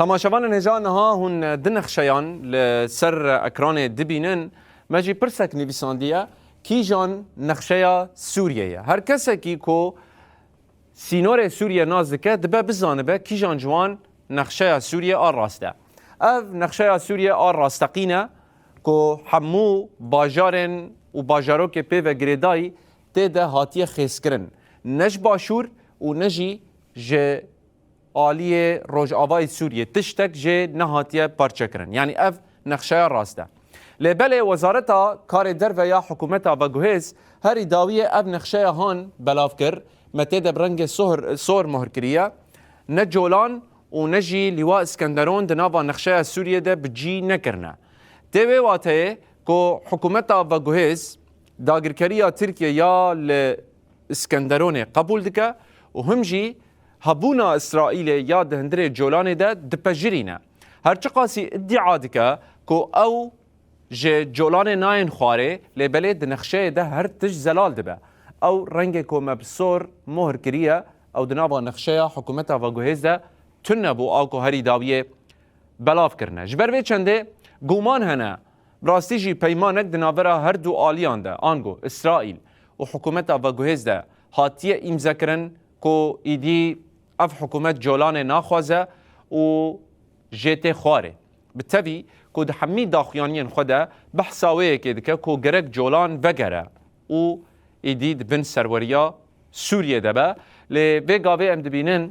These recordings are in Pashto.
تماشاوان نجان ها هون دنخشیان لسر اکران دبینن مجی پرسک نویساندیه کی جان نخشیا سوریه هر کسی کی کو سینور سوریه نازدکه دبه بزانه به کی جان جوان نخشیا سوریه آر راسته اف نخشیا سوریه آر راستقینه کو همو باجارن و باجارو که پی و گریدای تیده هاتیه خیسکرن نج باشور و نجی جه آلیه روجاوای سوریه تشتک جه نهاتیه پرچه کرن یعنی اف نقشه راسته لبله وزارتا کار در و یا حکومتا و گوهز هر داویه اف نقشه هان بلاف کر متیده برنگ سور مهر کریه نه جولان و نجی لیوا اسکندرون دناوا نقشه سوریه ده بجی نکرنه تیوه واته که حکومتا و گوهز داگرکریه ترکیه یا اسکندرون قبول دکه و همجی هبونا اسرائیل یا دهندره جولان ده دپجرینه هرچه قاسی ادعا دکه که او جولان ناین خواره لبله دنخشه ده هر تج زلال دبه او رنگ که مبصور مهر کریه او دنابا نخشه حکومتا و گوهز ده تنبو او که هری داویه بلاف کرنه جبر وی چنده گومان هنه براستی جی پیمانک دنابرا هر دو آلیان ده آنگو اسرائیل و حکومتا و گوهز ده هاتیه امضا کرن که ایدی اف حکومت جولان ناخوازه و جیت خواره بالتالي که ده حمی داخیانین خوده بحثاویه که دکه که گرک جولان وگره و ایدی دبن سروریا سوریه دبه لی گاوه ام دبینن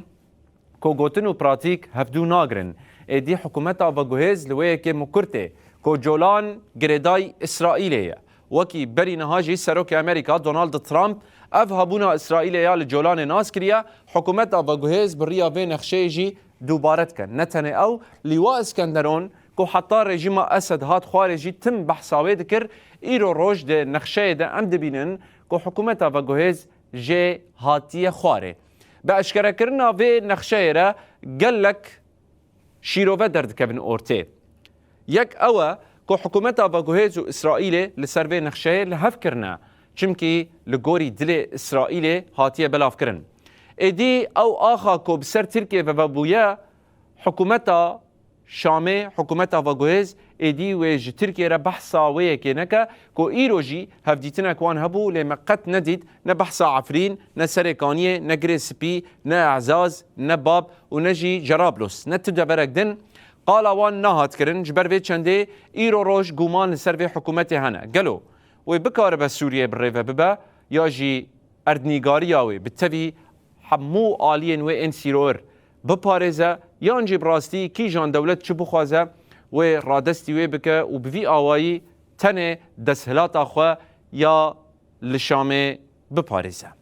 که گوتن و پراتیک هفدو ناگرن ایدی حکومتا و گوهز لویه که مکرته که جولان گردای اسرائیلیه وکی بری نهاجی سروک امریکا دونالد ترامپ اف هبونا اسرائیل یا لجولان ناس کریا حکومت و گوهز بریا به نقشه جی دوبارت کن نتنه او لیوا اسکندرون که حتی رژیم اسد هات خارجی تم بحثاوی دکر ایرو روش ده نقشه ده ام دبینن که حکومت و گوهز جی هاتی خواره به اشکره کرنا و نقشه را گلک شیروه درد کبن اورته یک اوه که حکومت و گوهز و اسرائیل لسر و نقشه لحف کرنا چمکی لگوری دل اسرائیل هاتیه بلاف کرن ایدی او آخا که بسر ترکیه و بویا حکومتا شامه حکومتا و گوهز ایدی و جی ترکیه را بحثا ویه که نکه که ایرو جی هفدیتنا کوان هبو لمقت ندید نه بحثا عفرین نه سرکانیه نه گریسپی نه اعزاز نه باب و نه جی جرابلوس نه تدبرک دن قال وان نهات کرن جبر وی چنده ایرو روش گومان لسر وی حکومت هنه گلو و بکار به سوریه بریوه ببا یا جی اردنیگاری آوی بتوی همو آلین و انسیرور بپارزه یا انجی براستی کی جان دولت چه بخوازه و رادستی وی بکه و بوی آوایی تنه دسهلات آخواه یا لشامه بپارزه